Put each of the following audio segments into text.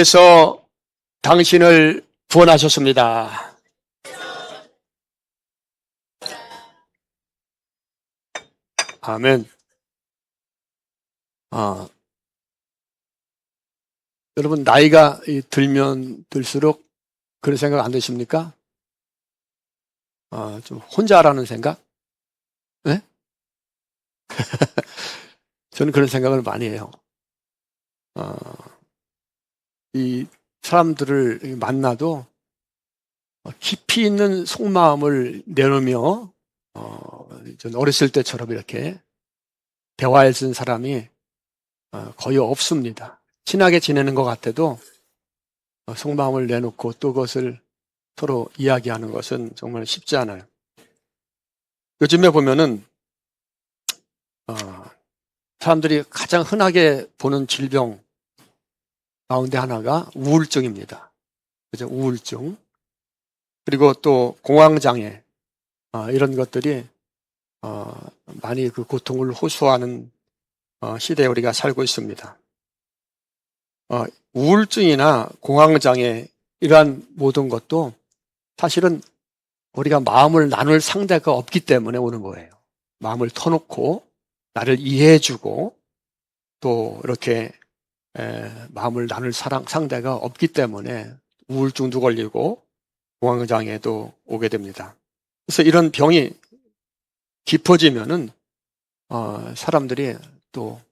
그래서 당신을 구원하셨습니다. 아멘. 여러분 나이가 들면 들수록 그런 생각 안 드십니까? 좀 혼자라는 생각? 네? 저는 그런 생각을 많이 해요. 이 사람들을 만나도 깊이 있는 속마음을 내놓으며 전 어렸을 때처럼 이렇게 대화할 수 있는 사람이 거의 없습니다. 친하게 지내는 것 같아도 속마음을 내놓고 또 그것을 서로 이야기하는 것은 정말 쉽지 않아요. 요즘에 보면은 사람들이 가장 흔하게 보는 질병 가운데 하나가 우울증입니다. 그죠? 우울증. 그리고 또 공황장애 이런 것들이 많이 그 고통을 호소하는 시대에 우리가 살고 있습니다. 우울증이나 공황장애 이러한 모든 것도 사실은 우리가 마음을 나눌 상대가 없기 때문에 오는 거예요. 마음을 터놓고 나를 이해해주고 또 이렇게 마음을 나눌 상대가 없기 때문에 우울증도 걸리고 공황장애도 오게 됩니다. 그래서 이런 병이 깊어지면은 사람들이 또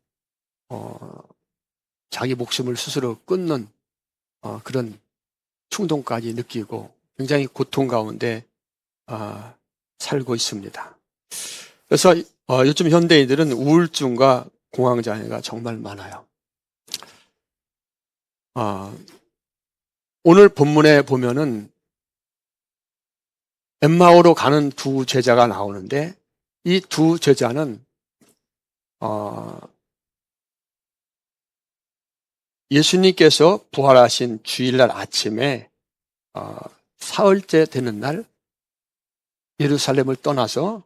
자기 목숨을 스스로 끊는 그런 충동까지 느끼고 굉장히 고통 가운데 살고 있습니다. 그래서 요즘 현대인들은 우울증과 공황장애가 정말 많아요. 오늘 본문에 보면은 엠마오로 가는 두 제자가 나오는데 이 두 제자는 예수님께서 부활하신 주일날 아침에 사흘째 되는 날 예루살렘을 떠나서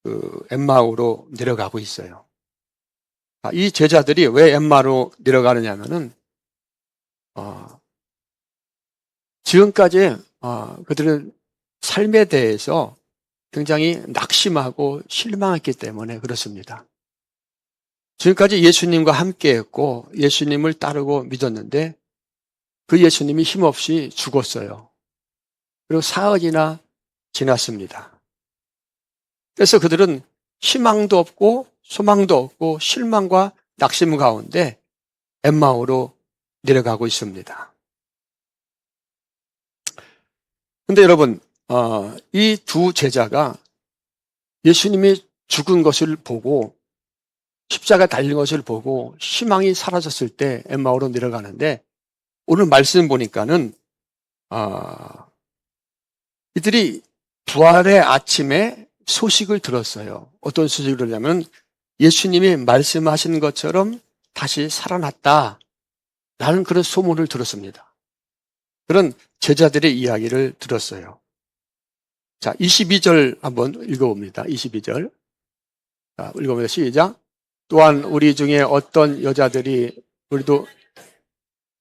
그 엠마오로 내려가고 있어요. 이 제자들이 왜 엠마오로 내려가느냐면은 지금까지 그들은 삶에 대해서 굉장히 낙심하고 실망했기 때문에 그렇습니다. 지금까지 예수님과 함께했고 예수님을 따르고 믿었는데 그 예수님이 힘없이 죽었어요. 그리고 사흘이나 지났습니다. 그래서 그들은 희망도 없고 소망도 없고 실망과 낙심 가운데 엠마오로 내려가고 있습니다. 근데 여러분, 이 두 제자가 예수님이 죽은 것을 보고 십자가 달린 것을 보고 희망이 사라졌을 때 엠마오로 내려가는데 오늘 말씀 보니까는 이들이 부활의 아침에 소식을 들었어요. 어떤 소식을 들었냐면 예수님이 말씀하신 것처럼 다시 살아났다 라는 그런 소문을 들었습니다. 그런 제자들의 이야기를 들었어요. 자, 22절 한번 읽어봅니다. 22절. 자, 읽어봅니다. 시작. 또한 우리 중에 어떤 여자들이 우리도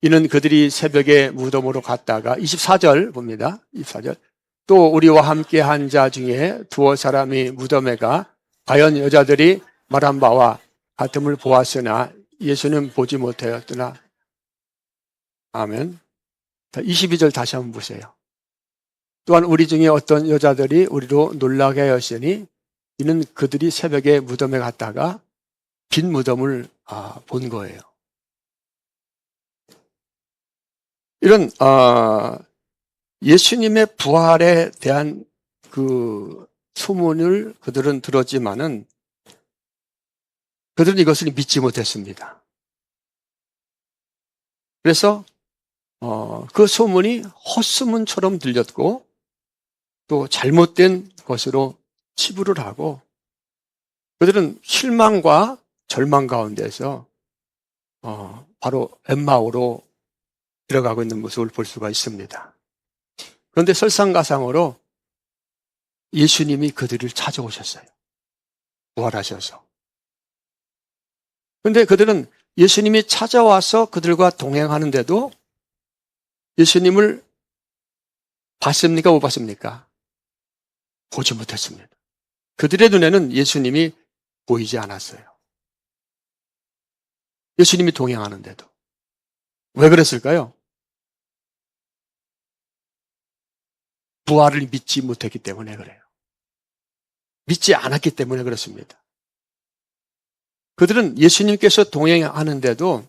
이는 그들이 새벽에 무덤으로 갔다가 24절 봅니다. 24절. 또 우리와 함께 한 자 중에 두어 사람이 무덤에 가 과연 여자들이 말한 바와 같음을 보았으나 예수는 보지 못하였더라. 아멘. 22절 다시 한번 보세요. 또한 우리 중에 어떤 여자들이 우리로 놀라게 하였으니 이는 그들이 새벽에 무덤에 갔다가 빈 무덤을 본 거예요. 이런 예수님의 부활에 대한 그 소문을 그들은 들었지만은 그들은 이것을 믿지 못했습니다. 그래서 그 소문이 헛소문처럼 들렸고 또 잘못된 것으로 치부를 하고 그들은 실망과 절망 가운데서 바로 엠마오로 들어가고 있는 모습을 볼 수가 있습니다. 그런데 설상가상으로 예수님이 그들을 찾아오셨어요. 부활하셔서. 그런데 그들은 예수님이 찾아와서 그들과 동행하는데도 예수님을 봤습니까? 못 봤습니까? 보지 못했습니다. 그들의 눈에는 예수님이 보이지 않았어요. 예수님이 동행하는데도. 왜 그랬을까요? 부활을 믿지 못했기 때문에 그래요. 믿지 않았기 때문에 그렇습니다. 그들은 예수님께서 동행하는데도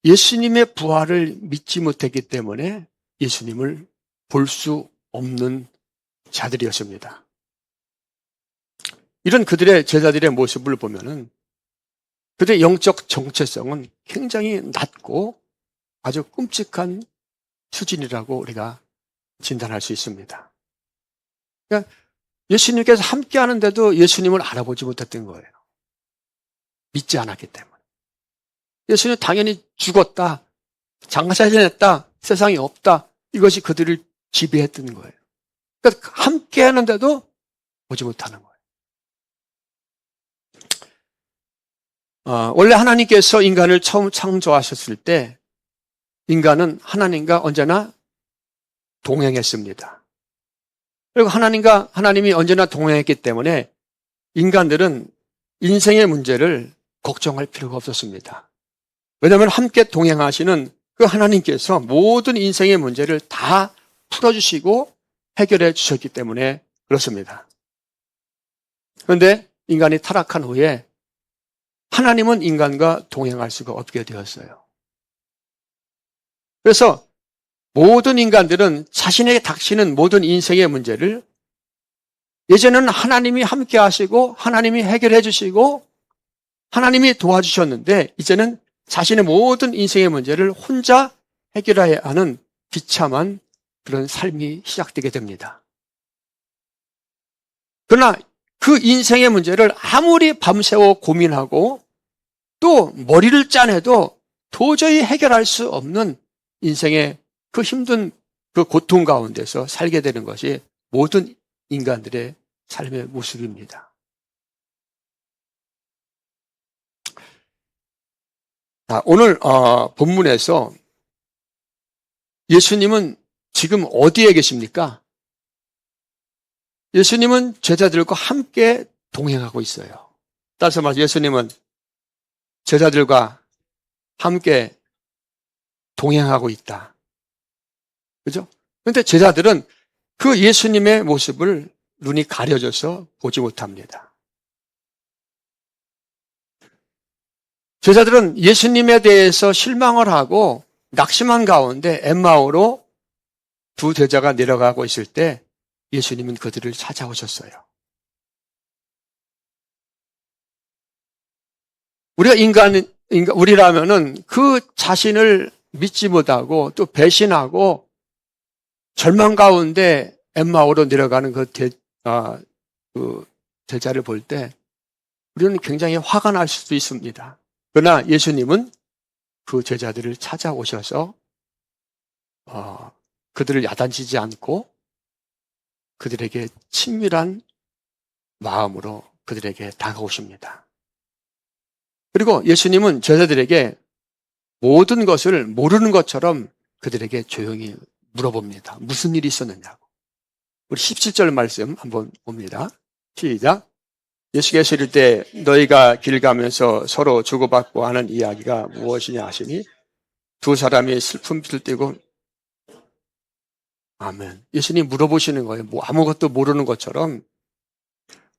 예수님의 부활을 믿지 못했기 때문에 예수님을 볼 수 없는 자들이었습니다. 이런 그들의 제자들의 모습을 보면은 그들의 영적 정체성은 굉장히 낮고 아주 끔찍한 수준이라고 우리가 진단할 수 있습니다. 그러니까 예수님께서 함께 하는데도 예수님을 알아보지 못했던 거예요. 믿지 않았기 때문에. 예수님은 당연히 죽었다, 장사해냈다, 세상에 없다, 이것이 그들을 지배했던 거예요. 그러니까 함께 하는데도 보지 못하는 거예요. 원래 하나님께서 인간을 처음 창조하셨을 때 인간은 하나님과 언제나 동행했습니다. 그리고 하나님이 언제나 동행했기 때문에 인간들은 인생의 문제를 걱정할 필요가 없었습니다. 왜냐하면 함께 동행하시는 그 하나님께서 모든 인생의 문제를 다 풀어주시고 해결해 주셨기 때문에 그렇습니다. 그런데 인간이 타락한 후에 하나님은 인간과 동행할 수가 없게 되었어요. 그래서 모든 인간들은 자신에게 닥치는 모든 인생의 문제를 예전에는 하나님이 함께 하시고 하나님이 해결해 주시고 하나님이 도와주셨는데 이제는 자신의 모든 인생의 문제를 혼자 해결해야 하는 비참한 그런 삶이 시작되게 됩니다. 그러나 그 인생의 문제를 아무리 밤새워 고민하고 또 머리를 짜내도 도저히 해결할 수 없는 인생의 그 힘든 그 고통 가운데서 살게 되는 것이 모든 인간들의 삶의 모습입니다. 오늘 본문에서 예수님은 지금 어디에 계십니까? 예수님은 제자들과 함께 동행하고 있어요. 따라서 말해서 예수님은 제자들과 함께 동행하고 있다. 그죠? 그런데 제자들은 그 예수님의 모습을 눈이 가려져서 보지 못합니다. 제자들은 예수님에 대해서 실망을 하고 낙심한 가운데 엠마오로 두 제자가 내려가고 있을 때 예수님은 그들을 찾아오셨어요. 우리라면은 그 자신을 믿지 못하고 또 배신하고 절망 가운데 엠마오로 내려가는 그 제자를 볼 때 우리는 굉장히 화가 날 수도 있습니다. 그러나 예수님은 그 제자들을 찾아오셔서 그들을 야단치지 않고 그들에게 친밀한 마음으로 그들에게 다가오십니다. 그리고 예수님은 제자들에게 모든 것을 모르는 것처럼 그들에게 조용히 물어봅니다. 무슨 일이 있었느냐고. 우리 17절 말씀 한번 봅니다. 시작. 예수께서 이를 때 너희가 길 가면서 서로 주고받고 하는 이야기가 무엇이냐 하시니 두 사람이 슬픔빛을 띠고 아멘. 예수님 물어보시는 거예요. 뭐 아무것도 모르는 것처럼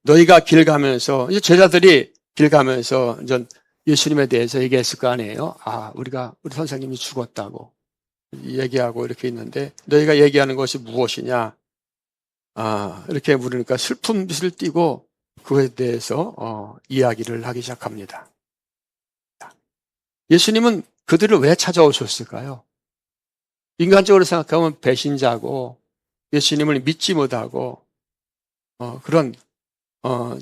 너희가 길 가면서 이제 제자들이 길 가면서 이제 예수님에 대해서 얘기했을 거 아니에요. 우리 선생님이 죽었다고 얘기하고 이렇게 있는데 너희가 얘기하는 것이 무엇이냐? 이렇게 물으니까 슬픔빛을 띠고 그거에 대해서 이야기를 하기 시작합니다. 예수님은 그들을 왜 찾아오셨을까요? 인간적으로 생각하면 배신자고 예수님을 믿지 못하고 그런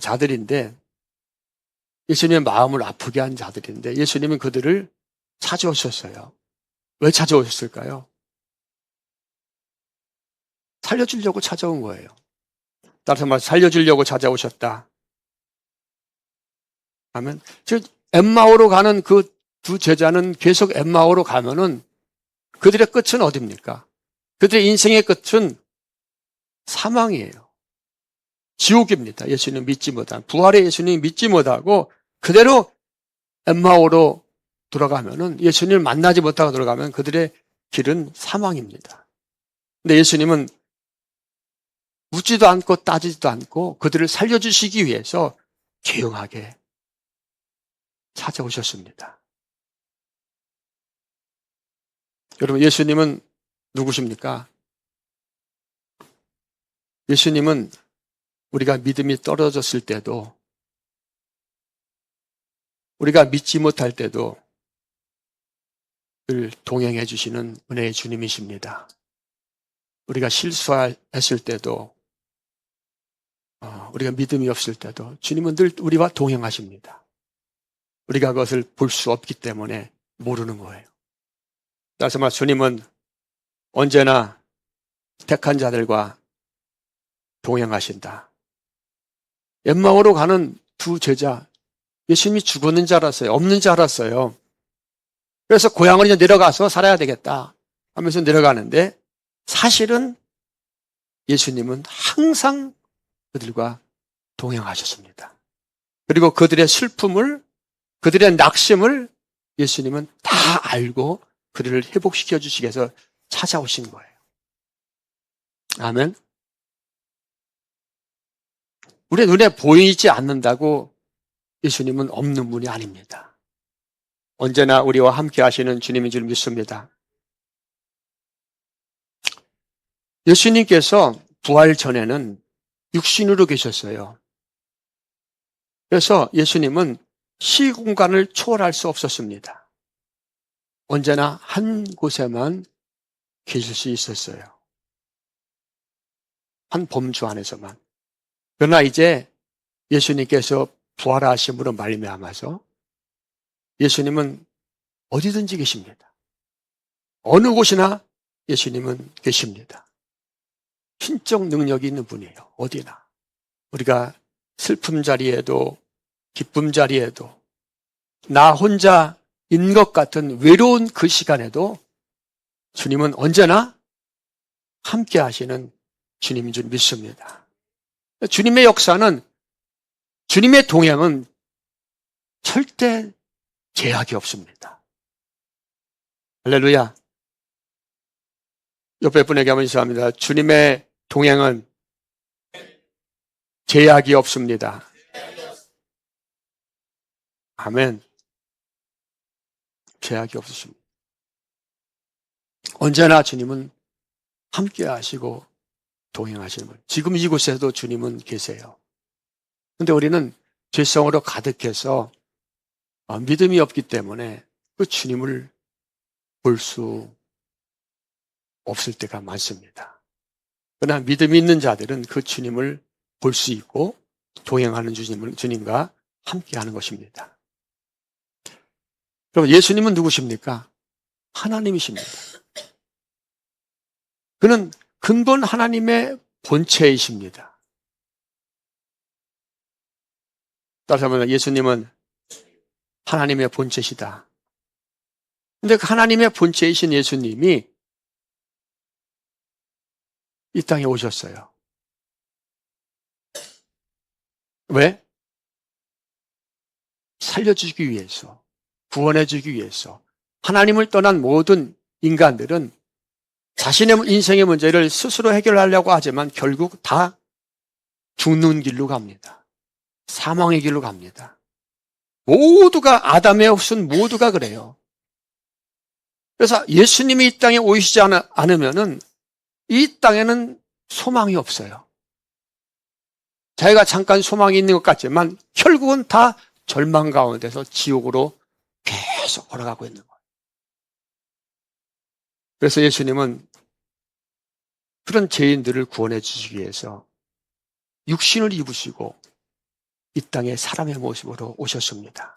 자들인데 예수님의 마음을 아프게 한 자들인데 예수님은 그들을 찾아오셨어요. 왜 찾아오셨을까요? 살려주려고 찾아온 거예요. 따라서 말 살려주려고 찾아오셨다. 하면 엠마오로 가는 그 두 제자는 계속 엠마오로 가면은 그들의 끝은 어디입니까? 그들의 인생의 끝은 사망이에요. 지옥입니다. 예수님 믿지 못한, 부활의 예수님 믿지 못하고 그대로 엠마오로 돌아가면은, 예수님을 만나지 못하고 돌아가면 그들의 길은 사망입니다. 근데 예수님은 묻지도 않고 따지지도 않고 그들을 살려주시기 위해서 조용하게 찾아오셨습니다. 여러분, 예수님은 누구십니까? 예수님은 우리가 믿음이 떨어졌을 때도, 우리가 믿지 못할 때도 늘 동행해 주시는 은혜의 주님이십니다. 우리가 실수했을 때도, 우리가 믿음이 없을 때도 주님은 늘 우리와 동행하십니다. 우리가 그것을 볼 수 없기 때문에 모르는 거예요. 따라서 말, 주님은 언제나 택한 자들과 동행하신다. 엠마오로 가는 두 제자, 예수님이 죽었는 줄 알았어요. 없는 줄 알았어요. 그래서 고향을 이제 내려가서 살아야 되겠다 하면서 내려가는데, 사실은 예수님은 항상 그들과 동행하셨습니다. 그리고 그들의 슬픔을, 그들의 낙심을 예수님은 다 알고 그들을 회복시켜 주시기 위해서 찾아오신 거예요. 아멘. 우리 눈에 보이지 않는다고 예수님은 없는 분이 아닙니다. 언제나 우리와 함께 하시는 주님인 줄 믿습니다. 예수님께서 부활 전에는 육신으로 계셨어요. 그래서 예수님은 시공간을 초월할 수 없었습니다. 언제나 한 곳에만 계실 수 있었어요. 한 범주 안에서만. 그러나 이제 예수님께서 부활하심으로 말미암아서 예수님은 어디든지 계십니다. 어느 곳이나 예수님은 계십니다. 신적 능력이 있는 분이에요. 어디나. 우리가 슬픔 자리에도 기쁨 자리에도 나 혼자인 것 같은 외로운 그 시간에도 주님은 언제나 함께 하시는 주님인 줄 믿습니다. 주님의 역사는, 주님의 동행은 절대 제약이 없습니다. 할렐루야. 옆에 분에게 한번 인사합니다. 주님의 동행은 제약이 없습니다. 아멘. 제약이 없으십니다. 언제나 주님은 함께 하시고 동행하시는 분. 지금 이곳에도 주님은 계세요. 그런데 우리는 죄성으로 가득해서 믿음이 없기 때문에 그 주님을 볼 수 없을 때가 많습니다. 그러나 믿음이 있는 자들은 그 주님을 볼 수 있고 동행하는 주님과 함께하는 것입니다. 그럼 예수님은 누구십니까? 하나님이십니다. 그는 근본 하나님의 본체이십니다. 따라서 하면 예수님은 하나님의 본체시다. 그런데 그 하나님의 본체이신 예수님이 이 땅에 오셨어요. 왜? 살려주기 위해서, 구원해주기 위해서. 하나님을 떠난 모든 인간들은 자신의 인생의 문제를 스스로 해결하려고 하지만 결국 다 죽는 길로 갑니다. 사망의 길로 갑니다. 모두가, 아담의 후손 모두가 그래요. 그래서 예수님이 이 땅에 오시지 않으면은 이 땅에는 소망이 없어요. 자기가 잠깐 소망이 있는 것 같지만 결국은 다 절망 가운데서 지옥으로 계속 걸어가고 있는 거예요. 그래서 예수님은 그런 죄인들을 구원해 주시기 위해서 육신을 입으시고 이 땅에 사람의 모습으로 오셨습니다.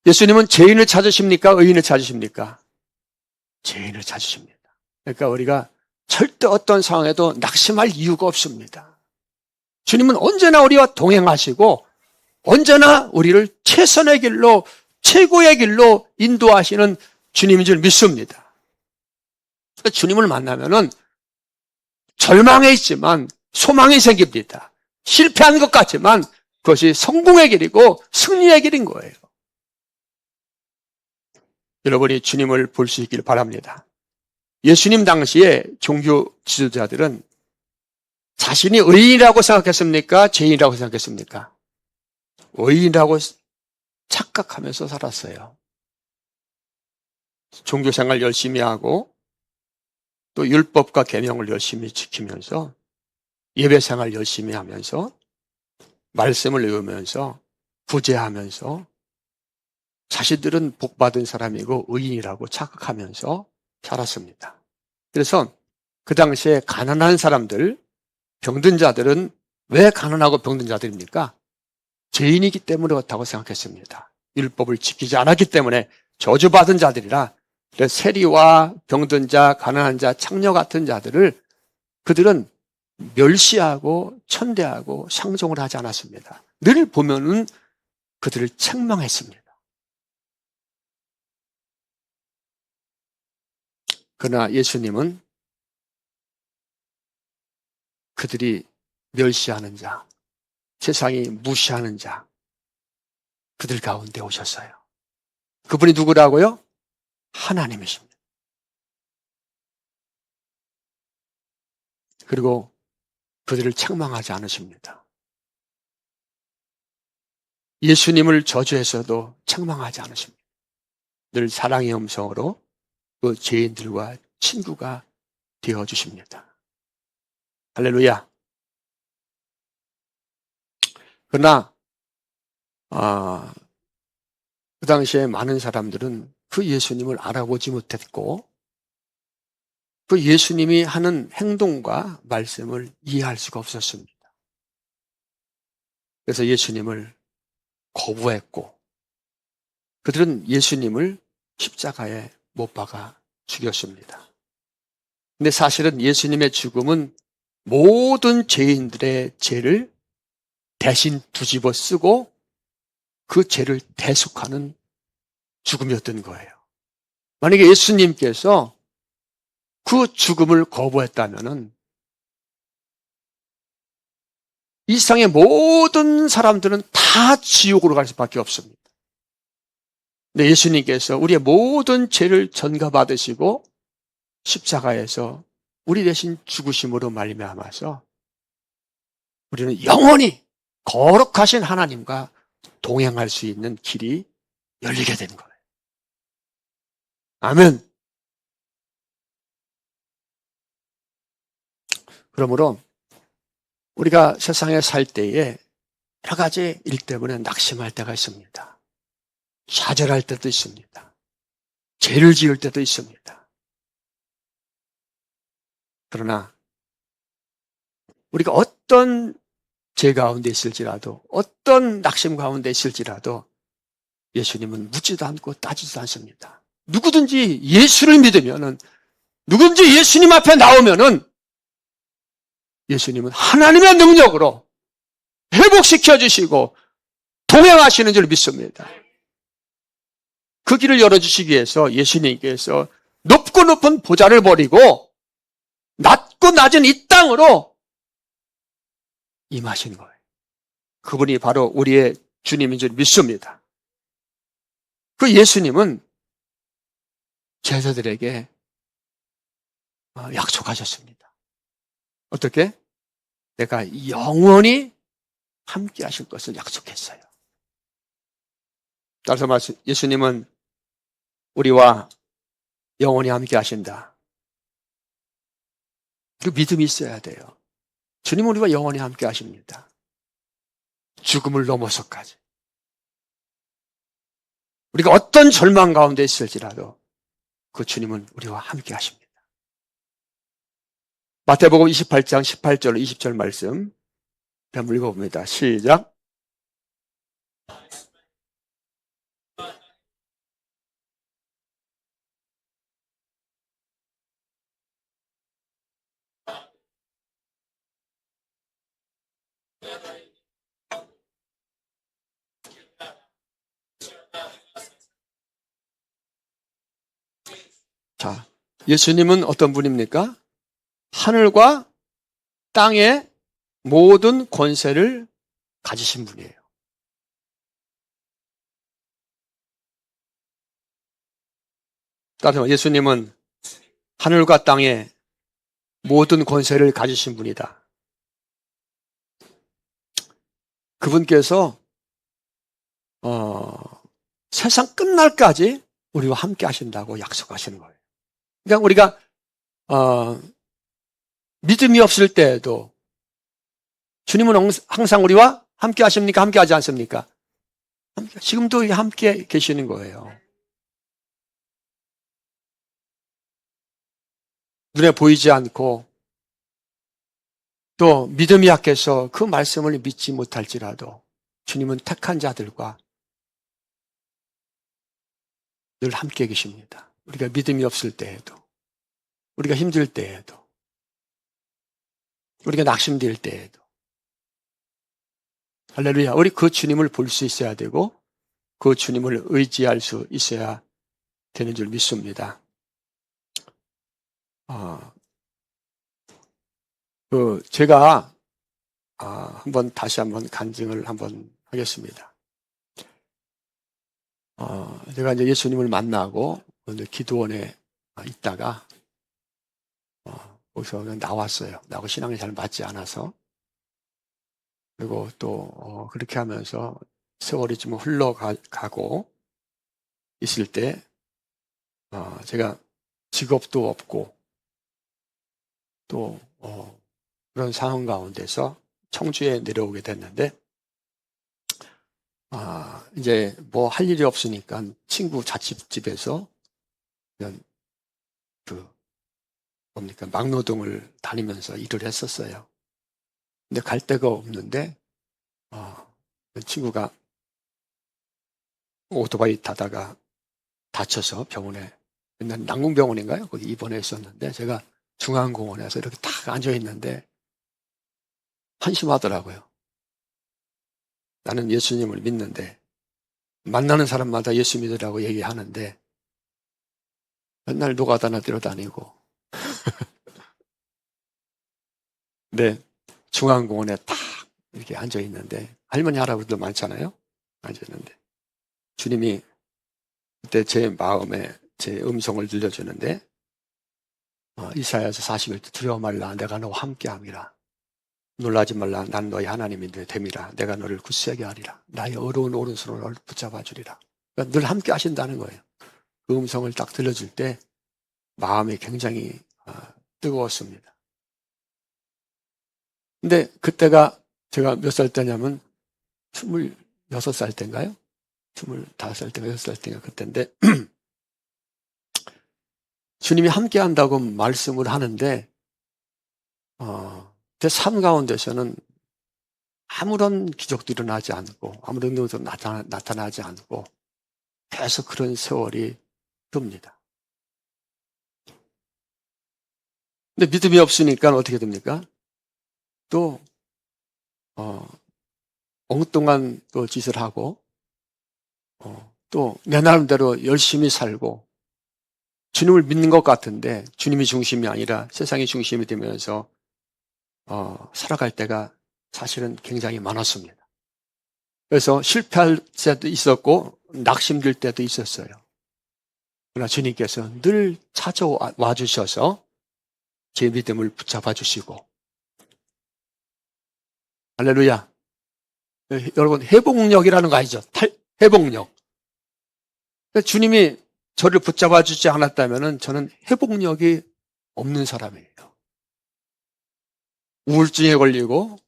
예수님은 죄인을 찾으십니까? 의인을 찾으십니까? 죄인을 찾으십니다. 그러니까 우리가 절대 어떤 상황에도 낙심할 이유가 없습니다. 주님은 언제나 우리와 동행하시고 언제나 우리를 최선의 길로, 최고의 길로 인도하시는 주님인 줄 믿습니다. 주님을 만나면은 절망에 있지만 소망이 생깁니다. 실패한 것 같지만 그것이 성공의 길이고 승리의 길인 거예요. 여러분이 주님을 볼 수 있기를 바랍니다. 예수님 당시에 종교 지도자들은 자신이 의인이라고 생각했습니까? 죄인이라고 생각했습니까? 의인이라고 착각하면서 살았어요. 종교생활 열심히 하고 또 율법과 계명을 열심히 지키면서 예배생활 열심히 하면서 말씀을 외우면서 구제하면서 자신들은 복받은 사람이고 의인이라고 착각하면서 살았습니다. 그래서 그 당시에 가난한 사람들, 병든 자들은 왜 가난하고 병든 자들입니까? 죄인이기 때문에 그렇다고 생각했습니다. 율법을 지키지 않았기 때문에 저주받은 자들이라 세리와 병든 자, 가난한 자, 창녀 같은 자들을 그들은 멸시하고 천대하고 상종을 하지 않았습니다. 늘 보면은 그들을 책망했습니다. 그러나 예수님은 그들이 멸시하는 자, 세상이 무시하는 자, 그들 가운데 오셨어요. 그분이 누구라고요? 하나님이십니다. 그리고 그들을 책망하지 않으십니다. 예수님을 저주해서도 책망하지 않으십니다. 늘 사랑의 음성으로 그 죄인들과 친구가 되어주십니다. 할렐루야. 그러나 그 당시에 많은 사람들은 그 예수님을 알아보지 못했고 그 예수님이 하는 행동과 말씀을 이해할 수가 없었습니다. 그래서 예수님을 거부했고 그들은 예수님을 십자가에 못 박아 죽였습니다. 근데 사실은 예수님의 죽음은 모든 죄인들의 죄를 대신 뒤집어 쓰고 그 죄를 대속하는 죽음이었던 거예요. 만약에 예수님께서 그 죽음을 거부했다면은 이 세상의 모든 사람들은 다 지옥으로 갈 수밖에 없습니다. 근데 예수님께서 우리의 모든 죄를 전가받으시고 십자가에서 우리 대신 죽으심으로 말미암아서 우리는 영원히 거룩하신 하나님과 동행할 수 있는 길이 열리게 된 거예요. 아멘. 그러므로 우리가 세상에 살 때에 여러 가지 일 때문에 낙심할 때가 있습니다. 좌절할 때도 있습니다. 죄를 지을 때도 있습니다. 그러나 우리가 어떤 죄 가운데 있을지라도 어떤 낙심 가운데 있을지라도 예수님은 묻지도 않고 따지지도 않습니다. 누구든지 예수를 믿으면은 누구든지 예수님 앞에 나오면은 예수님은 하나님의 능력으로 회복시켜 주시고 동행하시는 줄 믿습니다. 그 길을 열어주시기 위해서 예수님께서 높고 높은 보좌를 버리고 낮고 낮은 이 땅으로 임하신 거예요. 그분이 바로 우리의 주님인 줄 믿습니다. 그 예수님은 제자들에게 약속하셨습니다. 어떻게? 내가 영원히 함께 하실 것을 약속했어요. 따라서 예수님은 우리와 영원히 함께 하신다. 그 믿음이 있어야 돼요. 주님은 우리와 영원히 함께 하십니다. 죽음을 넘어서까지. 우리가 어떤 절망 가운데 있을지라도 그 주님은 우리와 함께 하십니다. 마태복음 28장 18절 20절 말씀 한번 읽어봅니다. 시작. 자, 예수님은 어떤 분입니까? 하늘과 땅의 모든 권세를 가지신 분이에요. 따라서 예수님은 하늘과 땅의 모든 권세를 가지신 분이다. 그분께서 세상 끝날까지 우리와 함께 하신다고 약속하시는 거예요. 그러니까 우리가 믿음이 없을 때에도 주님은 항상 우리와 함께 하십니까? 함께 하지 않습니까? 지금도 함께 계시는 거예요. 눈에 보이지 않고 또 믿음이 약해서 그 말씀을 믿지 못할지라도 주님은 택한 자들과 늘 함께 계십니다. 우리가 믿음이 없을 때에도, 우리가 힘들 때에도, 우리가 낙심될 때에도. 할렐루야. 우리 그 주님을 볼 수 있어야 되고 그 주님을 의지할 수 있어야 되는 줄 믿습니다. 제가 다시 한번 간증을 한번 하겠습니다. 제가 이제 예수님을 만나고 기도원에 있다가 거기서 나왔어요. 나하고 신앙이 잘 맞지 않아서. 그리고 또 그렇게 하면서 세월이 좀 흘러가고 있을 때 제가 직업도 없고 또 그런 상황 가운데서 청주에 내려오게 됐는데 이제 뭐 할 일이 없으니까 친구 자취집에서 그냥 막노동을 다니면서 일을 했었어요. 근데 갈 데가 없는데 그 친구가 오토바이 타다가 다쳐서 병원에, 옛날 난궁병원인가요? 거기 입원해 있었는데 제가 중앙공원에서 이렇게 딱 앉아 있는데 한심하더라고요. 나는 예수님을 믿는데 만나는 사람마다 예수 믿으라고 얘기하는데 맨날 노가다나 뛰어다니고 네, 중앙공원에 딱 이렇게 앉아 있는데 할머니 할아버지도 많잖아요. 앉아 있는데 주님이 그때 제 마음에 제 음성을 들려주는데 이사야서 41절 두려워 말라 내가 너와 함께함이라 놀라지 말라 난 너희 하나님이 됨이라 내가 너를 굳세게 하리라 나의 어려운 오른손으로 너를 붙잡아 주리라. 그러니까 늘 함께 하신다는 거예요. 그 음성을 딱 들려줄 때 마음이 굉장히 뜨거웠습니다. 근데 그때가 제가 몇 살 때냐면 26살 때인가요? 25살 때인가 6살 때인가 그때인데 주님이 함께 한다고 말씀을 하는데 제 삶 가운데서는 아무런 기적도 일어나지 않고 아무런 능력도 나타나지 않고 계속 그런 세월이 듭니다. 근데 믿음이 없으니까 어떻게 됩니까? 또 엉뚱한 또 짓을 하고 또 내 나름대로 열심히 살고 주님을 믿는 것 같은데 주님이 중심이 아니라 세상이 중심이 되면서 살아갈 때가 사실은 굉장히 많았습니다. 그래서 실패할 때도 있었고 낙심될 때도 있었어요. 그러나 주님께서 늘 찾아와 주셔서 제 믿음을 붙잡아 주시고 할렐루야. 여러분 회복력이라는 거 아니죠? 회복력. 주님이 저를 붙잡아 주지 않았다면 저는 회복력이 없는 사람이에요. 우울증에 걸리고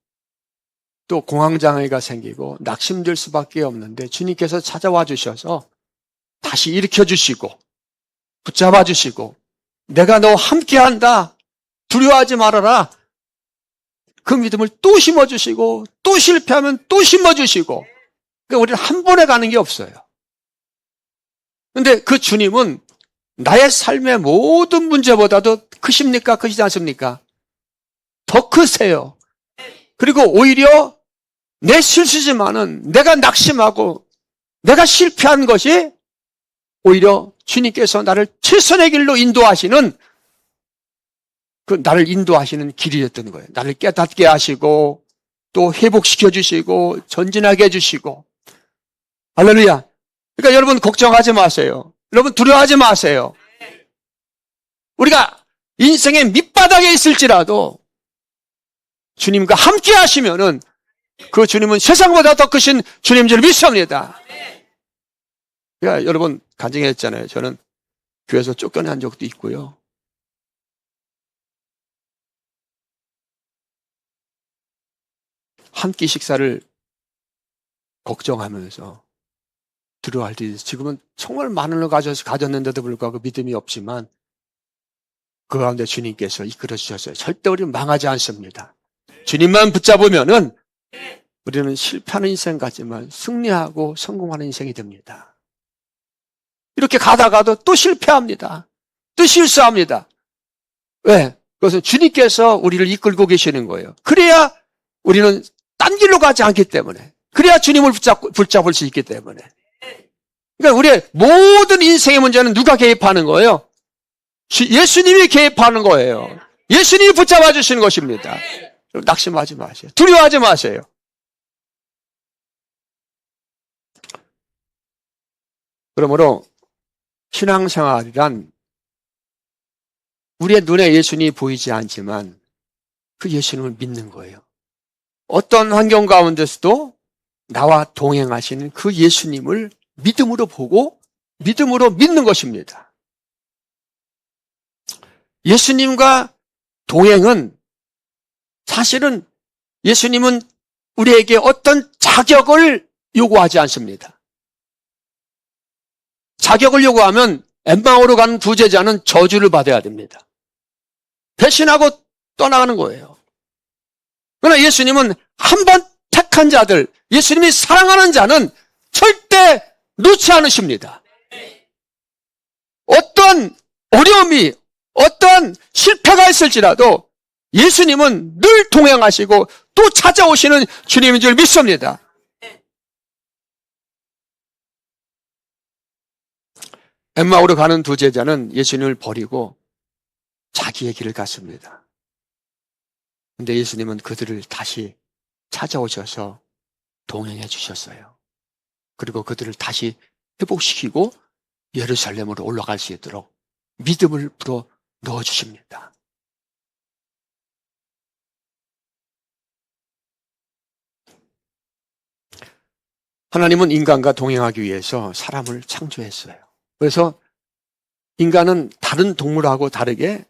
또 공황장애가 생기고 낙심될 수밖에 없는데 주님께서 찾아와 주셔서 다시 일으켜 주시고 붙잡아 주시고 내가 너와 함께한다. 두려워하지 말아라. 그 믿음을 또 심어주시고 또 실패하면 또 심어주시고 그러니까 우리는 한 번에 가는 게 없어요. 그런데 그 주님은 나의 삶의 모든 문제보다도 크십니까? 크시지 않습니까? 더 크세요. 그리고 오히려 내 실수지만은 내가 낙심하고 내가 실패한 것이 오히려 주님께서 나를 최선의 길로 인도하시는 그 나를 인도하시는 길이었던 거예요. 나를 깨닫게 하시고 또 회복시켜 주시고 전진하게 해주시고. 할렐루야. 그러니까 여러분 걱정하지 마세요. 여러분 두려워하지 마세요. 우리가 인생의 밑바닥에 있을지라도 주님과 함께 하시면은 그 주님은 세상보다 더 크신 주님인 줄 믿습니다. 그러니까 여러분 간증했잖아요. 저는 교회에서 쫓겨난 적도 있고요. 한 끼 식사를 걱정하면서 두려워할 때 지금은 정말 많은 걸 가졌는데도 불구하고 믿음이 없지만 그 가운데 주님께서 이끌어 주셨어요. 절대 우리는 망하지 않습니다. 주님만 붙잡으면은 우리는 실패하는 인생 같지만 승리하고 성공하는 인생이 됩니다. 이렇게 가다가도 또 실패합니다. 또 실수합니다. 왜? 그것은 주님께서 우리를 이끌고 계시는 거예요. 그래야 우리는 딴 길로 가지 않기 때문에. 그래야 주님을 붙잡을 수 있기 때문에. 그러니까 우리의 모든 인생의 문제는 누가 개입하는 거예요? 예수님이 개입하는 거예요. 예수님이 붙잡아 주시는 것입니다. 낙심하지 마세요. 두려워하지 마세요. 그러므로 신앙생활이란 우리의 눈에 예수님이 보이지 않지만 그 예수님을 믿는 거예요. 어떤 환경 가운데서도 나와 동행하시는 그 예수님을 믿음으로 보고 믿음으로 믿는 것입니다. 예수님과 동행은 사실은 예수님은 우리에게 어떤 자격을 요구하지 않습니다. 자격을 요구하면 엠마오로 가는 두 제자는 저주를 받아야 됩니다. 배신하고 떠나가는 거예요. 그러나 예수님은 한 번 택한 자들, 예수님이 사랑하는 자는 절대 놓지 않으십니다. 어떤 어려움이, 어떤 실패가 있을지라도 예수님은 늘 동행하시고 또 찾아오시는 주님인 줄 믿습니다. 엠마오로 가는 두 제자는 예수님을 버리고 자기의 길을 갔습니다. 그런데 예수님은 그들을 다시 찾아오셔서 동행해 주셨어요. 그리고 그들을 다시 회복시키고 예루살렘으로 올라갈 수 있도록 믿음을 불어 넣어주십니다. 하나님은 인간과 동행하기 위해서 사람을 창조했어요. 그래서 인간은 다른 동물하고 다르게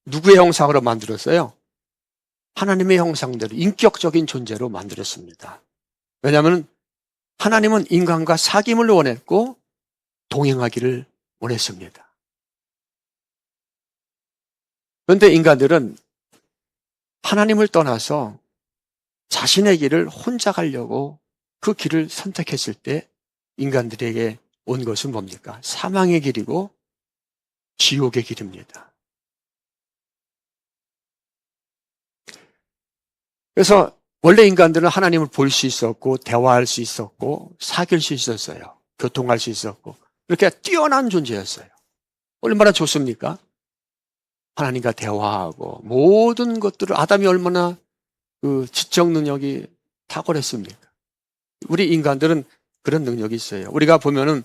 누구의 형상으로 만들었어요? 하나님의 형상대로 인격적인 존재로 만들었습니다. 왜냐하면 하나님은 인간과 사귐을 원했고 동행하기를 원했습니다. 그런데 인간들은 하나님을 떠나서 자신의 길을 혼자 가려고 그 길을 선택했을 때 인간들에게 온 것은 뭡니까? 사망의 길이고 지옥의 길입니다. 그래서 원래 인간들은 하나님을 볼 수 있었고 대화할 수 있었고 사귈 수 있었어요. 교통할 수 있었고 이렇게 뛰어난 존재였어요. 얼마나 좋습니까? 하나님과 대화하고 모든 것들을 아담이 얼마나 그 지적 능력이 탁월했습니까? 우리 인간들은 그런 능력이 있어요. 우리가 보면은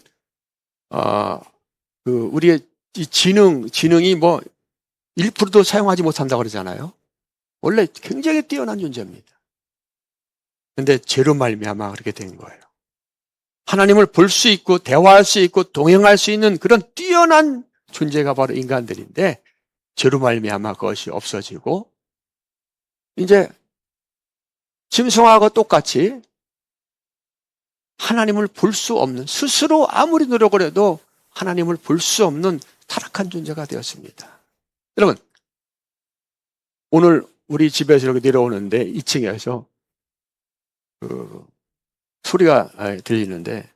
우리의 이 지능이 뭐 1%도 사용하지 못한다고 그러잖아요. 원래 굉장히 뛰어난 존재입니다. 그런데 죄로 말미암아 그렇게 된 거예요. 하나님을 볼 수 있고 대화할 수 있고 동행할 수 있는 그런 뛰어난 존재가 바로 인간들인데 죄로 말미암아 그것이 없어지고 이제 짐승하고 똑같이 하나님을 볼 수 없는, 스스로 아무리 노력을 해도 하나님을 볼 수 없는 타락한 존재가 되었습니다. 여러분, 오늘 우리 집에서 이렇게 내려오는데 2층에서 소리가 들리는데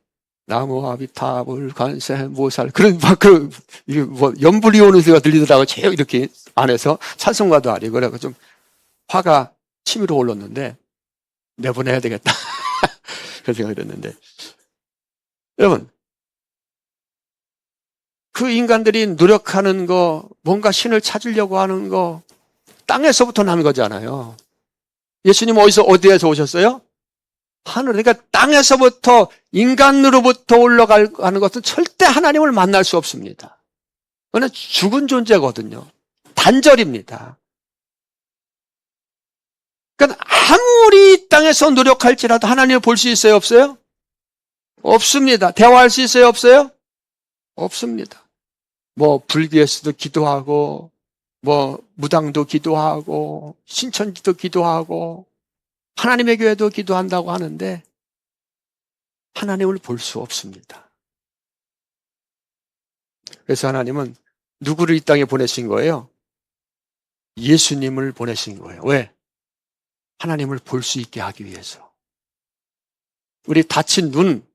나무와 비타불 관세 모살 그런 연불이 오는 소리가 들리더라고요. 제가 이렇게 안에서 찬송가도 아니고 그래서 좀 화가 치밀어 올랐는데 내보내야 되겠다. 그런 생각이 들었는데 여러분 그 인간들이 노력하는 거, 뭔가 신을 찾으려고 하는 거, 땅에서부터 난 거잖아요. 예수님 어디에서 오셨어요? 하늘. 그러니까 땅에서부터, 인간으로부터 올라가는 것은 절대 하나님을 만날 수 없습니다. 그건 죽은 존재거든요. 단절입니다. 그러니까 아무리 이 땅에서 노력할지라도 하나님을 볼 수 있어요? 없어요? 없습니다. 대화할 수 있어요? 없어요? 없습니다. 뭐 불교에서도 기도하고, 뭐 무당도 기도하고, 신천지도 기도하고, 하나님의 교회도 기도한다고 하는데 하나님을 볼 수 없습니다. 그래서 하나님은 누구를 이 땅에 보내신 거예요? 예수님을 보내신 거예요. 왜? 하나님을 볼 수 있게 하기 위해서. 우리 닫힌 눈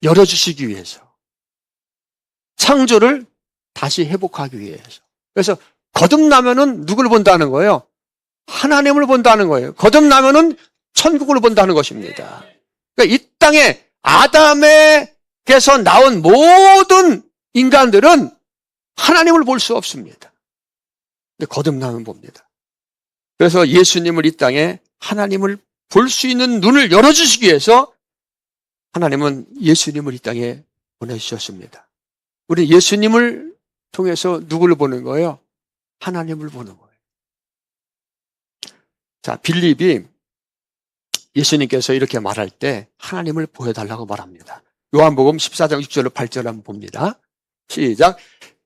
열어주시기 위해서. 창조를 다시 회복하기 위해서. 그래서 거듭나면은 누구를 본다는 거예요? 하나님을 본다는 거예요. 거듭나면은 천국을 본다는 것입니다. 그러니까 이 땅에 아담에게서 나온 모든 인간들은 하나님을 볼 수 없습니다. 근데 거듭나면 봅니다. 그래서 예수님을 이 땅에 하나님을 볼 수 있는 눈을 열어주시기 위해서 하나님은 예수님을 이 땅에 보내주셨습니다. 우리 예수님을 통해서 누구를 보는 거예요? 하나님을 보는 거예요. 자, 빌립이 예수님께서 이렇게 말할 때 하나님을 보여달라고 말합니다. 요한복음 14장 6절로 8절 한번 봅니다. 시작.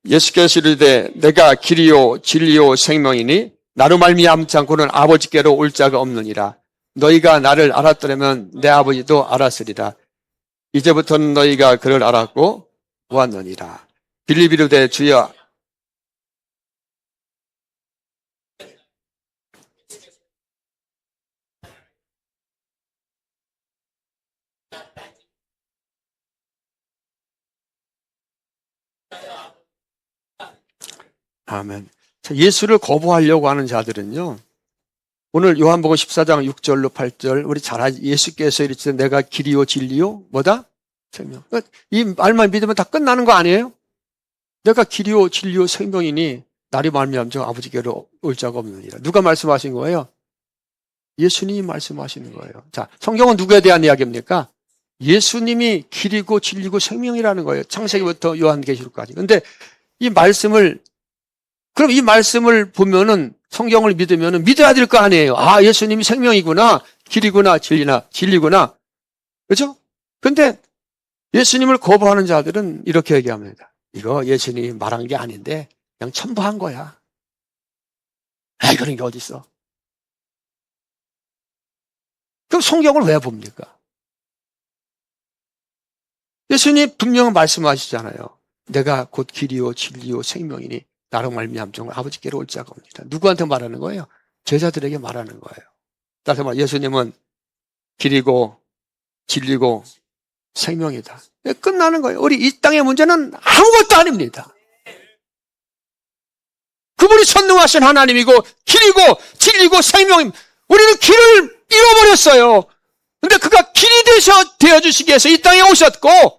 예수께서 이르되 내가 길이요 진리요 생명이니 나로 말미암지 않고는 아버지께로 올 자가 없느니라. 너희가 나를 알았더라면 내 아버지도 알았으리라. 이제부터는 너희가 그를 알았고 보았느니라. 빌립이 이르되 주여. 아멘. 예수를 거부하려고 하는 자들은요, 오늘 요한복음 14장 6절로 8절 우리 잘 알지. 예수께서 이르시되 내가 길이요 진리요 뭐다? 생명. 이 말만 믿으면 다 끝나는 거 아니에요? 내가 길이요 진리요 생명이니 나리 말미암아 아버지께로 올 자가 없느니라. 누가 말씀하신 거예요? 예수님이 말씀하시는 거예요. 자, 성경은 누구에 대한 이야기입니까? 예수님이 길이고 진리고 생명이라는 거예요. 창세기부터 요한계시록까지. 근데 이 말씀을 그럼 이 말씀을 보면은 성경을 믿으면은 믿어야 될 거 아니에요. 아, 예수님이 생명이구나, 길이구나, 진리구나. 그렇죠? 근데 예수님을 거부하는 자들은 이렇게 얘기합니다. 이거 예수님이 말한 게 아닌데 그냥 첨부한 거야. 에이, 그런 게 어디 있어? 그럼 성경을 왜 봅니까? 예수님이 분명 말씀하시잖아요. 내가 곧 길이요 진리요 생명이니 나로 말미암아 아버지께로 올 자가 없니다. 누구한테 말하는 거예요? 제자들에게 말하는 거예요. 따라서 말 예수님은 길이고 진리고 생명이다. 끝나는 거예요. 우리 이 땅의 문제는 아무것도 아닙니다. 그분이 선능하신 하나님이고 길이고 진리고 생명입니다. 우리는 길을 잃어버렸어요. 근데 그가 길이 되어주시기 위해서 이 땅에 오셨고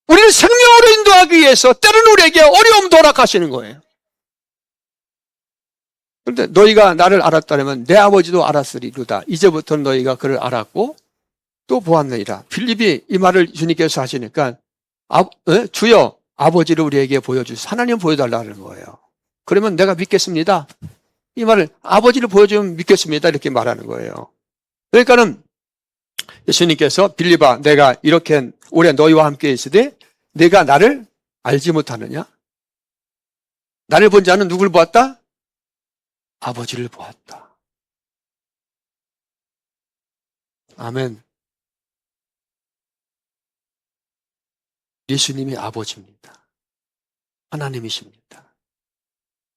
우리를 생명으로 인도하기 위해서 때로는 우리에게 어려움도 허락하시는 거예요. 그런데 너희가 나를 알았다면 내 아버지도 알았으리로다. 이제부터는 너희가 그를 알았고 또 보았느니라. 빌립이 이 말을 주님께서 하시니까 주여 아버지를 우리에게 보여주세요. 하나님 보여달라는 거예요. 그러면 내가 믿겠습니다. 이 말을 아버지를 보여주면 믿겠습니다. 이렇게 말하는 거예요. 그러니까는 예수님께서 빌립아 내가 이렇게 오래 너희와 함께 있으되 내가 나를 알지 못하느냐? 나를 본 자는 누굴 보았다? 아버지를 보았다. 아멘. 예수님이 아버지입니다. 하나님이십니다.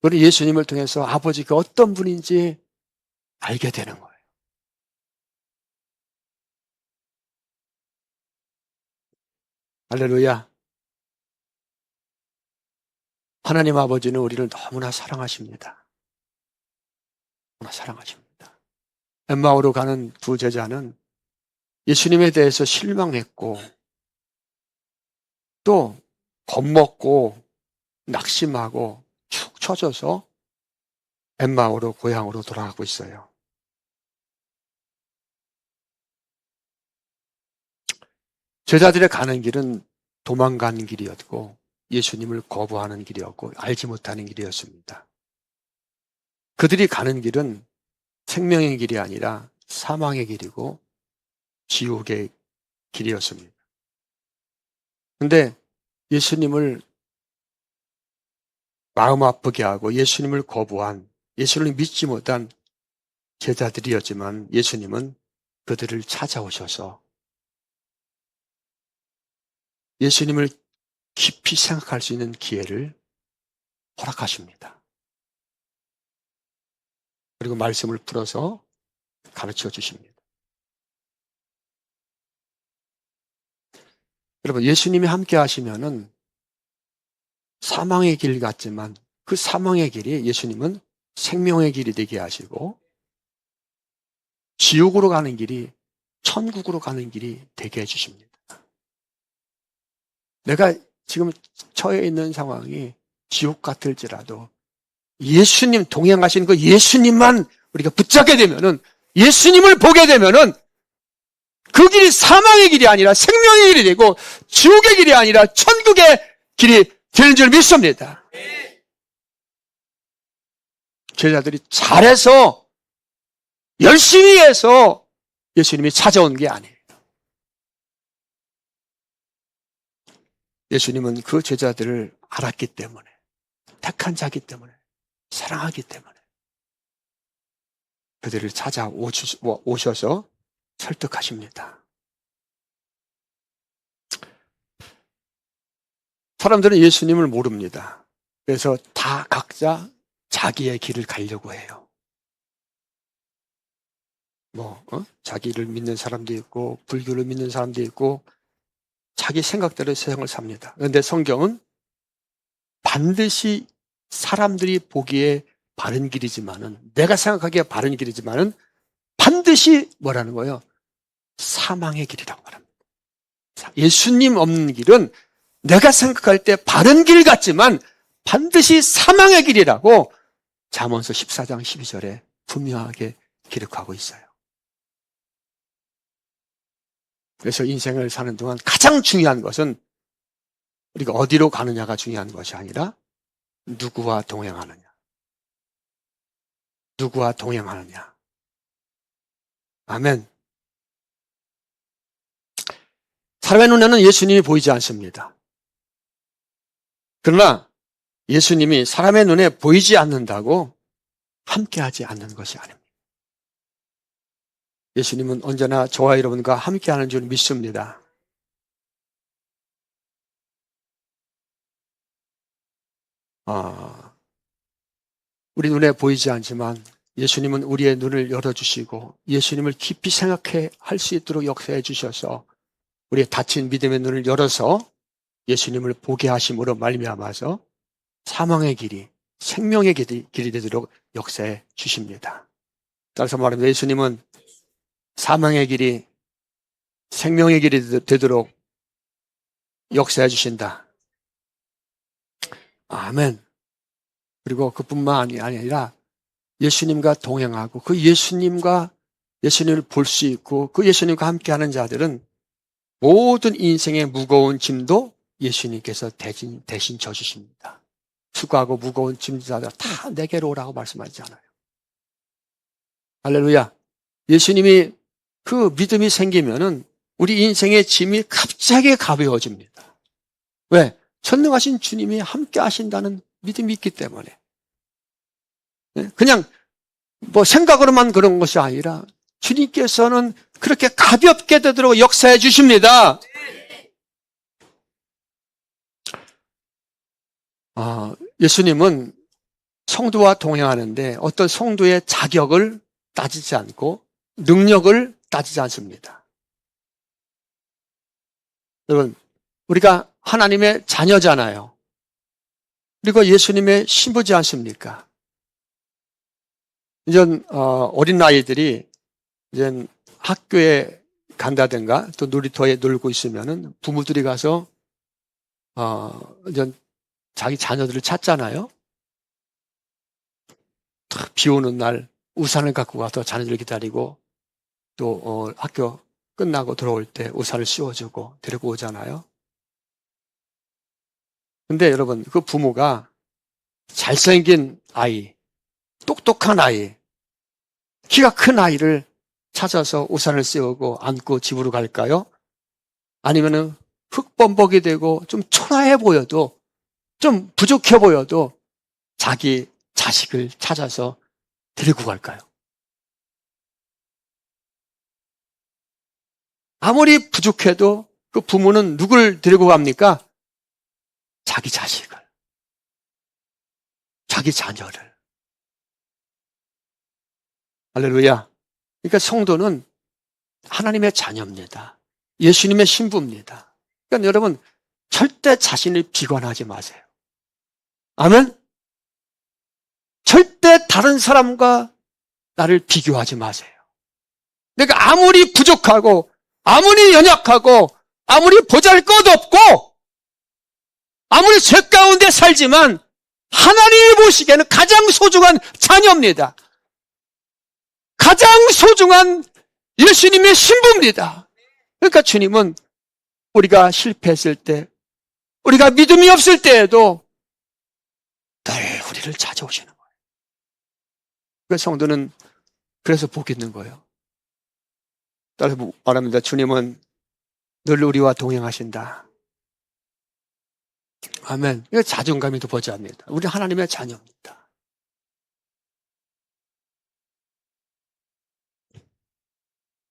우리 예수님을 통해서 아버지가 어떤 분인지 알게 되는 거예요. 할렐루야. 하나님 아버지는 우리를 너무나 사랑하십니다. 너무나 사랑하십니다. 엠마오로 가는 두 제자는 예수님에 대해서 실망했고 또 겁먹고 낙심하고 축 처져서 엠마오로 고향으로 돌아가고 있어요. 제자들의 가는 길은 도망가는 길이었고 예수님을 거부하는 길이었고 알지 못하는 길이었습니다. 그들이 가는 길은 생명의 길이 아니라 사망의 길이고 지옥의 길이었습니다. 그런데 예수님을 마음 아프게 하고 예수님을 거부한, 예수님을 믿지 못한 제자들이었지만 예수님은 그들을 찾아오셔서 예수님을 깊이 생각할 수 있는 기회를 허락하십니다. 그리고 말씀을 풀어서 가르쳐 주십니다. 여러분, 예수님이 함께 하시면은 사망의 길 같지만 그 사망의 길이 예수님은 생명의 길이 되게 하시고 지옥으로 가는 길이 천국으로 가는 길이 되게 해주십니다. 내가 지금 처해 있는 상황이 지옥 같을지라도 예수님 동행하시는 그 예수님만 우리가 붙잡게 되면은, 예수님을 보게 되면은 그 길이 사망의 길이 아니라 생명의 길이 되고 지옥의 길이 아니라 천국의 길이 되는 줄 믿습니다. 제자들이 잘해서 열심히 해서 예수님이 찾아온 게 아니에요. 예수님은 그 제자들을 알았기 때문에, 택한 자기 때문에, 사랑하기 때문에 그들을 찾아오셔서 설득하십니다. 사람들은 예수님을 모릅니다. 그래서 다 각자 자기의 길을 가려고 해요. 자기를 믿는 사람도 있고 불교를 믿는 사람도 있고 자기 생각대로 세상을 삽니다. 그런데 성경은 반드시 사람들이 보기에 바른 길이지만은, 내가 생각하기에 바른 길이지만은 반드시 뭐라는 거예요? 사망의 길이라고 말합니다. 예수님 없는 길은 내가 생각할 때 바른 길 같지만 반드시 사망의 길이라고 잠언서 14장 12절에 분명하게 기록하고 있어요. 그래서 인생을 사는 동안 가장 중요한 것은 우리가 어디로 가느냐가 중요한 것이 아니라 누구와 동행하느냐. 누구와 동행하느냐. 아멘. 사람의 눈에는 예수님이 보이지 않습니다. 그러나 예수님이 사람의 눈에 보이지 않는다고 함께하지 않는 것이 아닙니다. 예수님은 언제나 저와 여러분과 함께하는 줄 믿습니다. 우리 눈에 보이지 않지만 예수님은 우리의 눈을 열어주시고 예수님을 깊이 생각해 할 수 있도록 역사해 주셔서 우리의 닫힌 믿음의 눈을 열어서 예수님을 보게 하심으로 말미암아서 사망의 길이 생명의 길이 되도록 역사해 주십니다. 따라서 말하면 예수님은 사망의 길이 생명의 길이 되도록 역사해 주신다. 아멘. 그리고 그뿐만 아니라 예수님과 동행하고 그 예수님을 볼 수 있고 그 예수님과 함께하는 자들은 모든 인생의 무거운 짐도 예수님께서 대신 져주십니다. 수고하고 무거운 짐자들 다 내게로 오라고 말씀하잖아요. 할렐루야. 예수님이 그 믿음이 생기면은 우리 인생의 짐이 갑자기 가벼워집니다. 왜? 전능하신 주님이 함께 하신다는 믿음이 있기 때문에. 그냥 생각으로만 그런 것이 아니라 주님께서는 그렇게 가볍게 되도록 역사해 주십니다. 예수님은 성도와 동행하는데 어떤 성도의 자격을 따지지 않고 능력을 따지지 않습니다. 여러분, 우리가 하나님의 자녀잖아요. 그리고 예수님의 신부지 않습니까? 이제 어린 아이들이 이제 학교에 간다든가 또 놀이터에 놀고 있으면은 부모들이 가서 이제 자기 자녀들을 찾잖아요. 비 오는 날 우산을 갖고 가서 자녀들 기다리고 또 학교 끝나고 들어올 때 우산을 씌워주고 데리고 오잖아요. 근데 여러분, 그 부모가 잘생긴 아이, 똑똑한 아이, 키가 큰 아이를 찾아서 우산을 씌우고 안고 집으로 갈까요? 아니면은 흑범벅이 되고 좀 초라해 보여도, 좀 부족해 보여도 자기 자식을 찾아서 데리고 갈까요? 아무리 부족해도 그 부모는 누굴 데리고 갑니까? 자기 자식을, 자기 자녀를. 할렐루야. 그러니까 성도는 하나님의 자녀입니다. 예수님의 신부입니다. 그러니까 여러분, 절대 자신을 비관하지 마세요. 아멘? 절대 다른 사람과 나를 비교하지 마세요. 내가 아무리 부족하고, 아무리 연약하고, 아무리 보잘것없고, 아무리 죄 가운데 살지만 하나님이 보시기에는 가장 소중한 자녀입니다. 가장 소중한 예수님의 신부입니다. 그러니까 주님은 우리가 실패했을 때, 우리가 믿음이 없을 때에도 늘 우리를 찾아오시는 거예요. 그 성도는 그래서 복 있는 거예요. 따라서 말합니다. 주님은 늘 우리와 동행하신다. 아멘. 이거 자존감이 더 보자합니다. 우리 하나님의 자녀입니다.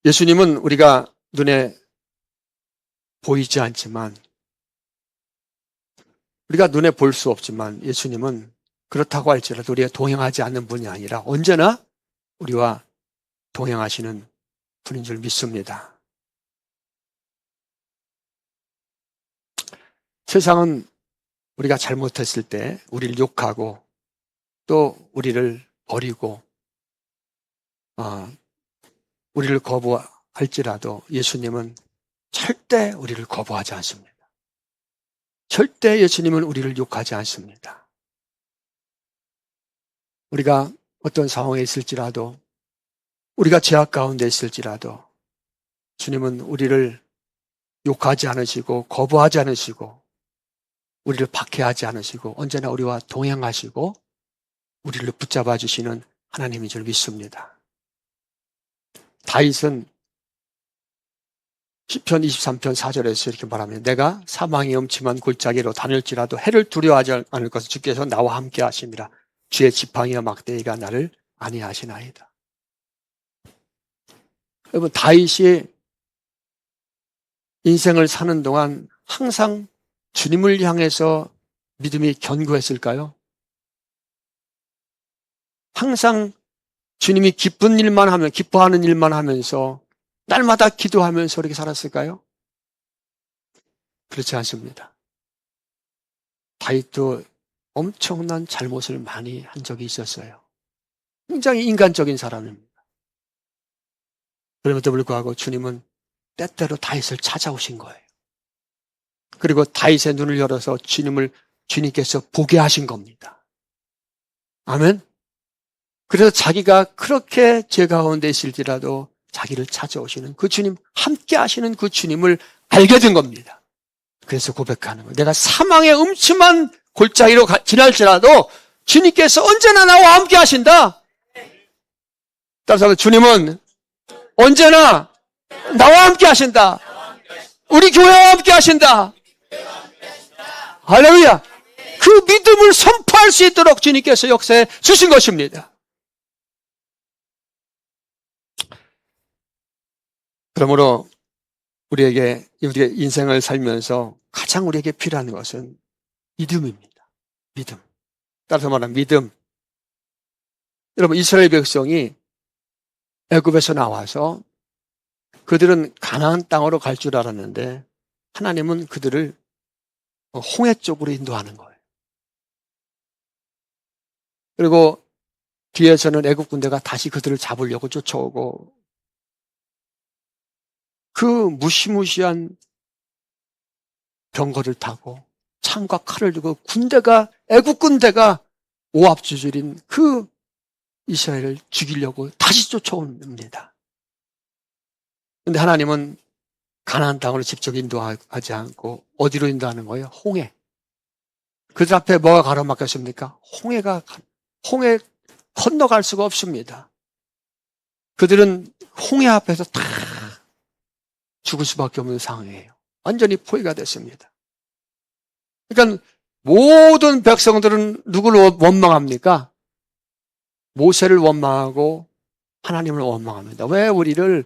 예수님은 우리가 눈에 보이지 않지만, 우리가 눈에 볼 수 없지만 예수님은 그렇다고 할지라도 우리가 동행하지 않는 분이 아니라 언제나 우리와 동행하시는 분인 줄 믿습니다. 세상은 우리가 잘못했을 때 우리를 욕하고 또 우리를 버리고 우리를 거부할지라도 예수님은 절대 우리를 거부하지 않습니다. 절대 예수님은 우리를 욕하지 않습니다. 우리가 어떤 상황에 있을지라도, 우리가 죄악 가운데 있을지라도 주님은 우리를 욕하지 않으시고 거부하지 않으시고 우리를 박해하지 않으시고 언제나 우리와 동행하시고 우리를 붙잡아 주시는 하나님인 줄 믿습니다. 다윗은 시편 23편 4절에서 이렇게 말합니다. 내가 사망의 음침한 골짜기로 다닐지라도 해를 두려워하지 않을 것을 주께서 나와 함께 하심이라. 주의 지팡이와 막대기가 나를 안위하시나이다. 여러분, 다윗이 인생을 사는 동안 항상 주님을 향해서 믿음이 견고했을까요? 항상 주님이 기쁜 일만 하면, 기뻐하는 일만 하면서 날마다 기도하면서 이렇게 살았을까요? 그렇지 않습니다. 다윗도 엄청난 잘못을 많이 한 적이 있었어요. 굉장히 인간적인 사람입니다. 그럼에도 불구하고 주님은 때때로 다윗을 찾아오신 거예요. 그리고 다윗의 눈을 열어서 주님께서 보게 하신 겁니다. 아멘? 그래서 자기가 그렇게 죄 가운데 있을지라도 자기를 찾아오시는 그 주님, 함께 하시는 그 주님을 알게 된 겁니다. 그래서 고백하는 거예요. 내가 사망의 음침한 골짜기로 지날지라도 주님께서 언제나 나와 함께 하신다. 따라서 주님은 언제나 나와 함께 하신다. 우리 교회와 함께 하신다. 할렐루야. 그 믿음을 선포할 수 있도록 주님께서 역사해 주신 것입니다. 그러므로 우리에게 인생을 살면서 가장 우리에게 필요한 것은 믿음입니다. 믿음. 따라서 말하면 믿음. 여러분, 이스라엘 백성이 애굽에서 나와서 그들은 가나안 땅으로 갈 줄 알았는데 하나님은 그들을 홍해 쪽으로 인도하는 거예요. 그리고 뒤에서는 애굽 군대가 다시 그들을 잡으려고 쫓아오고 그 무시무시한 병거를 타고 창과 칼을 들고 군대가, 애국 군대가 모압 주줄인 그 이스라엘을 죽이려고 다시 쫓아옵니다. 그런데 하나님은 가나안 땅으로 직접 인도하지 않고 어디로 인도하는 거예요? 홍해. 그들 앞에 뭐가 가로막혔습니까? 홍해 건너갈 수가 없습니다. 그들은 홍해 앞에서 다 죽을 수밖에 없는 상황이에요. 완전히 포위가 됐습니다. 그러니까 모든 백성들은 누구를 원망합니까? 모세를 원망하고 하나님을 원망합니다. 왜 우리를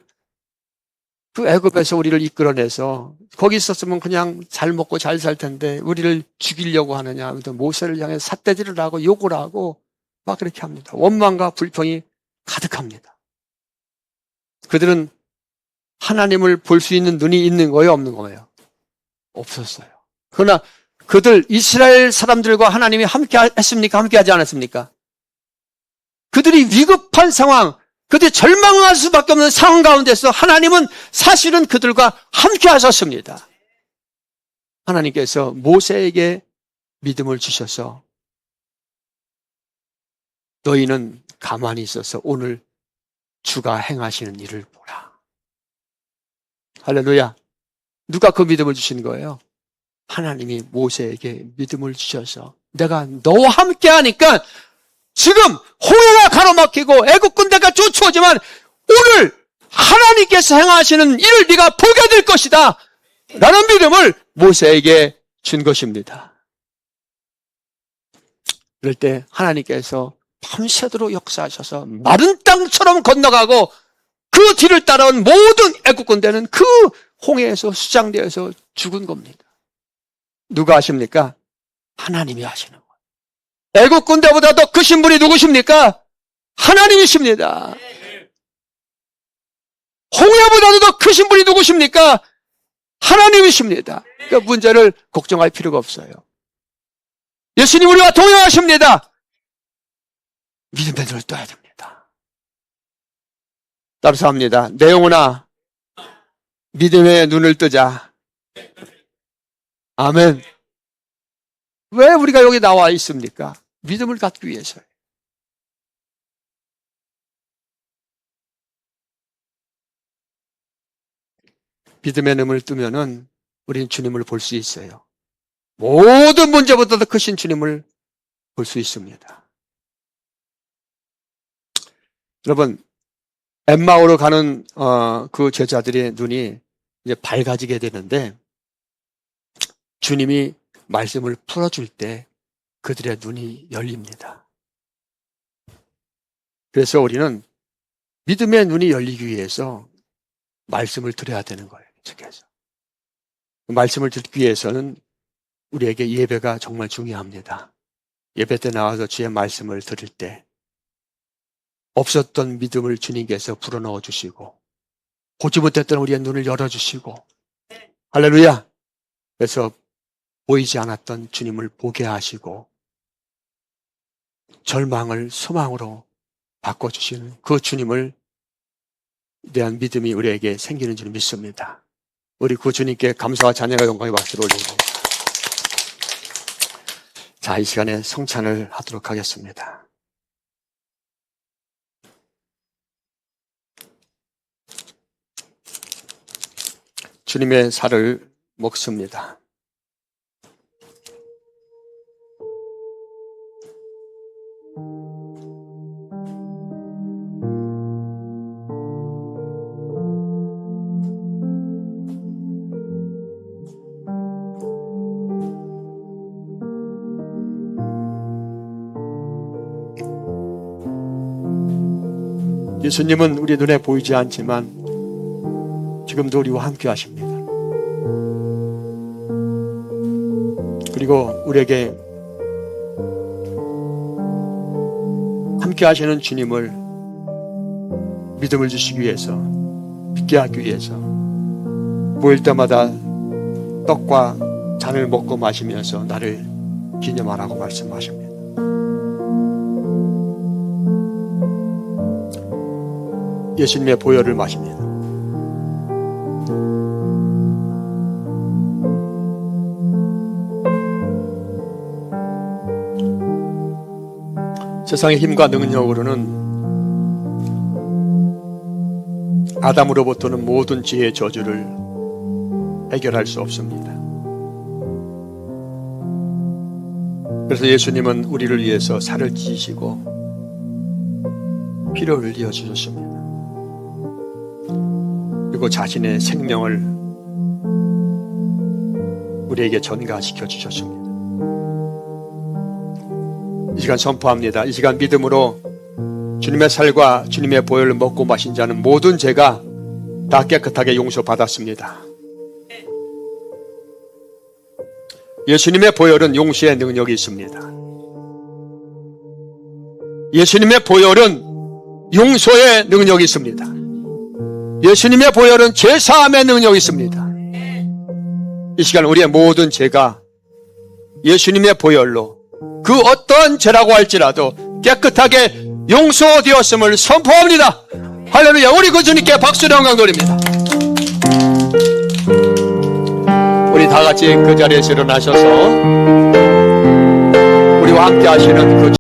그 애굽에서 우리를 이끌어내서 거기 있었으면 그냥 잘 먹고 잘 살 텐데 우리를 죽이려고 하느냐. 모세를 향해 삿대질을 하고 욕을 하고 막 그렇게 합니다. 원망과 불평이 가득합니다. 그들은 하나님을 볼 수 있는 눈이 있는 거예요, 없는 거예요? 없었어요. 그러나 그들 이스라엘 사람들과 하나님이 함께 했습니까? 함께 하지 않았습니까? 그들이 위급한 상황, 그들이 절망할 수밖에 없는 상황 가운데서 하나님은 사실은 그들과 함께 하셨습니다. 하나님께서 모세에게 믿음을 주셔서 너희는 가만히 있어서 오늘 주가 행하시는 일을 보라. 할렐루야. 누가 그 믿음을 주신 거예요? 하나님이 모세에게 믿음을 주셔서 내가 너와 함께 하니까 지금 홍해가 가로막히고 애국 군대가 쫓아오지만 오늘 하나님께서 행하시는 일을 네가 보게 될 것이다 라는 믿음을 모세에게 준 것입니다. 그럴 때 하나님께서 밤새도록 역사하셔서 마른 땅처럼 건너가고 그 뒤를 따라온 모든 애국 군대는 그 홍해에서 수장되어서 죽은 겁니다. 누가 하십니까? 하나님이 하시는 거예요. 애국 군대보다 더 크신 분이 누구십니까? 하나님이십니다. 홍해보다도 더 크신 분이 누구십니까? 하나님이십니다. 그러니까 문제를 걱정할 필요가 없어요. 예수님 우리와 동행하십니다. 믿음의 눈을 떠야 됩니다. 따라서 합니다. 내 영혼아 믿음의 눈을 뜨자. 아멘. 왜 우리가 여기 나와 있습니까? 믿음을 갖기 위해서요. 믿음의 눈을 뜨면은 우리는 주님을 볼 수 있어요. 모든 문제보다 더 크신 주님을 볼 수 있습니다. 여러분, 엠마오로 가는 그 제자들의 눈이 이제 밝아지게 되는데 주님이 말씀을 풀어줄 때 그들의 눈이 열립니다. 그래서 우리는 믿음의 눈이 열리기 위해서 말씀을 들어야 되는 거예요. 계속해서. 말씀을 듣기 위해서는 우리에게 예배가 정말 중요합니다. 예배 때 나와서 주의 말씀을 들을 때 없었던 믿음을 주님께서 불어넣어 주시고 보지 못했던 우리의 눈을 열어주시고 할렐루야. 그래서 보이지 않았던 주님을 보게 하시고 절망을 소망으로 바꿔주시는 그 주님을 대한 믿음이 우리에게 생기는 줄 믿습니다. 우리 그 주님께 감사와 찬양과 영광의 박수를 올리고 자, 이 시간에 성찬을 하도록 하겠습니다. 주님의 살을 먹습니다. 예수님은 우리 눈에 보이지 않지만 지금도 우리와 함께 하십니다. 그리고 우리에게 함께 하시는 주님을 믿음을 주시기 위해서 믿게 하기 위해서 보일 때마다 떡과 잔을 먹고 마시면서 나를 기념하라고 말씀하십니다. 예수님의 보혈을 마십니다. 세상의 힘과 능력으로는 아담으로부터는 모든 죄의 저주를 해결할 수 없습니다. 그래서 예수님은 우리를 위해서 살을 찢으시고 피를 흘려 주셨습니다. 그리고 자신의 생명을 우리에게 전가시켜 주셨습니다. 이 시간 선포합니다. 이 시간 믿음으로 주님의 살과 주님의 보혈을 먹고 마신 자는 모든 죄가 다 깨끗하게 용서받았습니다. 예수님의 보혈은 용서의 능력이 있습니다. 예수님의 보혈은 용서의 능력이 있습니다. 예수님의 보혈은 죄사함의 능력이 있습니다. 이 시간 우리의 모든 죄가 예수님의 보혈로 그 어떠한 죄라고 할지라도 깨끗하게 용서되었음을 선포합니다. 할렐루야. 우리 그 주님께 박수를 영광 돌립니다. 우리 다 같이 그 자리에서 일어나셔서 우리와 함께 하시는 그